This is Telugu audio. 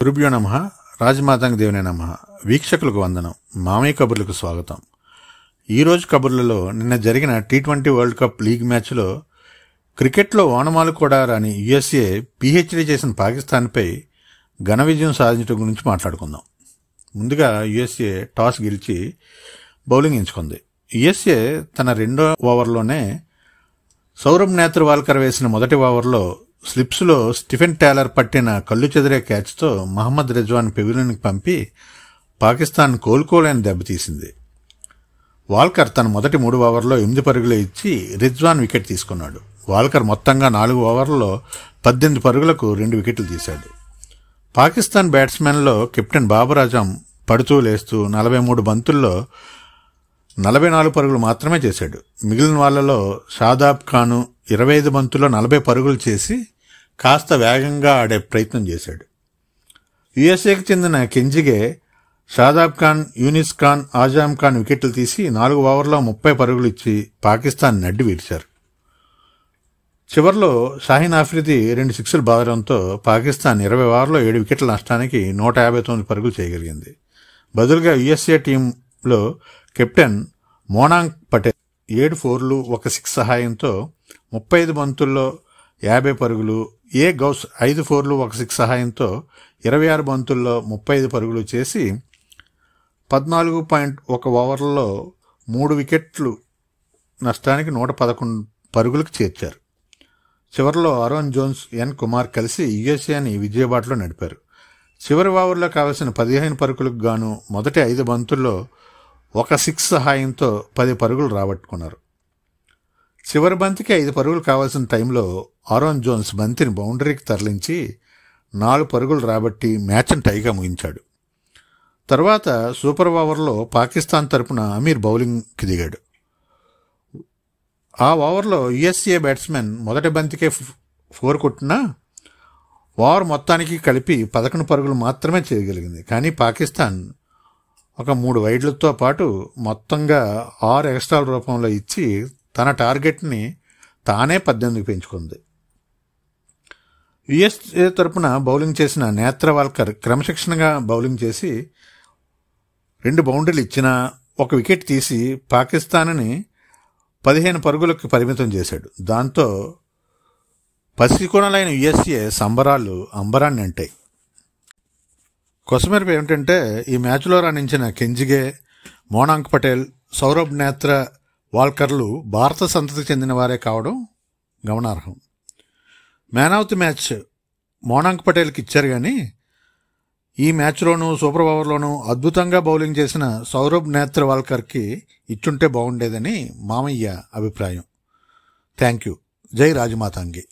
గురుభ్యో నమః. రాజమాతాంగ దేవునే నమః. వీక్షకులకు వందనం. మామయ్య కబుర్లకు స్వాగతం. ఈరోజు కబుర్లలో నిన్న జరిగిన టీ20 వరల్డ్ కప్ లీగ్ మ్యాచ్లో క్రికెట్లో ఓనమాలు కూడా రాని యుఎస్ఏ పీహెచ్డీ చేసిన పాకిస్తాన్పై ఘన విజయం సాధించడం గురించి మాట్లాడుకుందాం. ముందుగా యుఎస్ఏ టాస్ గెలిచి బౌలింగ్ ఎంచుకుంది. యుఎస్ఏ తన రెండో ఓవర్లోనే సౌరభ్ నేత్రవాల్కర్ వేసిన మొదటి ఓవర్లో స్లిప్స్లో స్టీఫెన్ టేలర్ పట్టిన కళ్ళు చెదిరే క్యాచ్తో మహమ్మద్ రిజ్వాన్ పెవిలియన్కి పంపి పాకిస్తాన్ కోలుకోలేని దెబ్బతీసింది. వాల్కర్ తన మొదటి 3 ఓవర్లో 8 పరుగులు ఇచ్చి రిజ్వాన్ వికెట్ తీసుకున్నాడు. వాల్కర్ మొత్తంగా 4 ఓవర్లలో 18 పరుగులకు 2 వికెట్లు తీశాడు. పాకిస్తాన్ బ్యాట్స్మెన్లో కెప్టెన్ బాబర్ ఆజం పడుతూ లేస్తూ 43 బంతుల్లో 44 పరుగులు మాత్రమే చేశాడు. మిగిలిన వాళ్లలో షాదాబ్ ఖాను 25 బంతుల్లో 40 పరుగులు చేసి కాస్త వేగంగా ఆడే ప్రయత్నం చేశాడు. యుఎస్ఏకి చెందిన కెంజిగే, షాదాబ్ ఖాన్, యూనిస్ ఖాన్, ఆజాం ఖాన్ వికెట్లు తీసి 4 ఓవర్లో 30 పరుగులు ఇచ్చి పాకిస్తాన్ నడ్డి విడిచారు. చివర్లో షాహీన్ ఆఫ్రిది 2 సిక్సులు బాదడంతో పాకిస్తాన్ 20 ఓవర్లో 7 వికెట్ల నష్టానికి 159 పరుగులు చేయగలిగింది. బదులుగా యుఎస్ఏ టీంలో కెప్టెన్ మోనాంక్ పటేల్ 7 ఫోర్లు 1 సిక్స్ సహాయంతో 35 బంతుల్లో 50 పరుగులు, ఏ గౌస్ 5 ఫోర్లు 1 సిక్స్ సహాయంతో 26 బంతుల్లో 35 పరుగులు చేసి 14.1 ఓవర్లలో 3 వికెట్లు నష్టానికి 111 పరుగులకు చేర్చారు. చివరిలో ఆరోన్ జోన్స్, ఎన్ కుమార్ కలిసి యుఎస్ఏని విజయబాటలో నడిపారు. చివరి ఓవర్లో కావలసిన 15 పరుగులకు గాను మొదటి 5 బంతుల్లో 1 సిక్స్ సహాయంతో 10 పరుగులు రాబట్టుకున్నారు. చివరి బంతికి 5 పరుగులు కావాల్సిన టైంలో ఆరోన్ జోన్స్ బంతిని బౌండరీకి తరలించి 4 పరుగులు రాబట్టి మ్యాచ్ను టైగా ముగించాడు. తర్వాత సూపర్ ఓవర్లో పాకిస్తాన్ తరపున అమీర్ బౌలింగ్కి దిగాడు. ఆ ఓవర్లో యుఎస్ఏ బ్యాట్స్మెన్ మొదటి బంతికే 4 కొట్టినా ఓవర్ మొత్తానికి కలిపి 11 పరుగులు మాత్రమే చేయగలిగింది. కానీ పాకిస్తాన్ ఒక 3 వైడ్లతో పాటు మొత్తంగా 6 ఎక్స్ట్రాల రూపంలో ఇచ్చి తన టార్గెట్ని తానే 18కి పెంచుకుంది. యుఎస్ఏ తరపున బౌలింగ్ చేసిన నేత్రవాల్కర్ క్రమశిక్షణగా బౌలింగ్ చేసి 2 బౌండరీలు ఇచ్చినా 1 వికెట్ తీసి పాకిస్తాన్ని 15 పరుగులకు పరిమితం చేశాడు. దాంతో పసికొనలైన యుఎస్ఏ సంబరాలు అంబరాన్ని అంటాయి. కొసమెరుపు ఏమిటంటే ఈ మ్యాచ్లో రాణించిన కెంజిగే, మోనాంక్ పటేల్, సౌరభ్ నేత్ర వాల్కర్లు భారత సంతతికి చెందిన వారే కావడం గమనార్హం. Man of the match Monank పటేల్కి ఇచ్చారు. కానీ ఈ మ్యాచ్లోనూ సూపర్ ఓవర్లోనూ అద్భుతంగా బౌలింగ్ చేసిన సౌరభ్ నేత్ర వాల్కర్కి ఇచ్చుంటే బాగుండేదని మామయ్య అభిప్రాయం. Thank you. జై రాజమాతాంగి.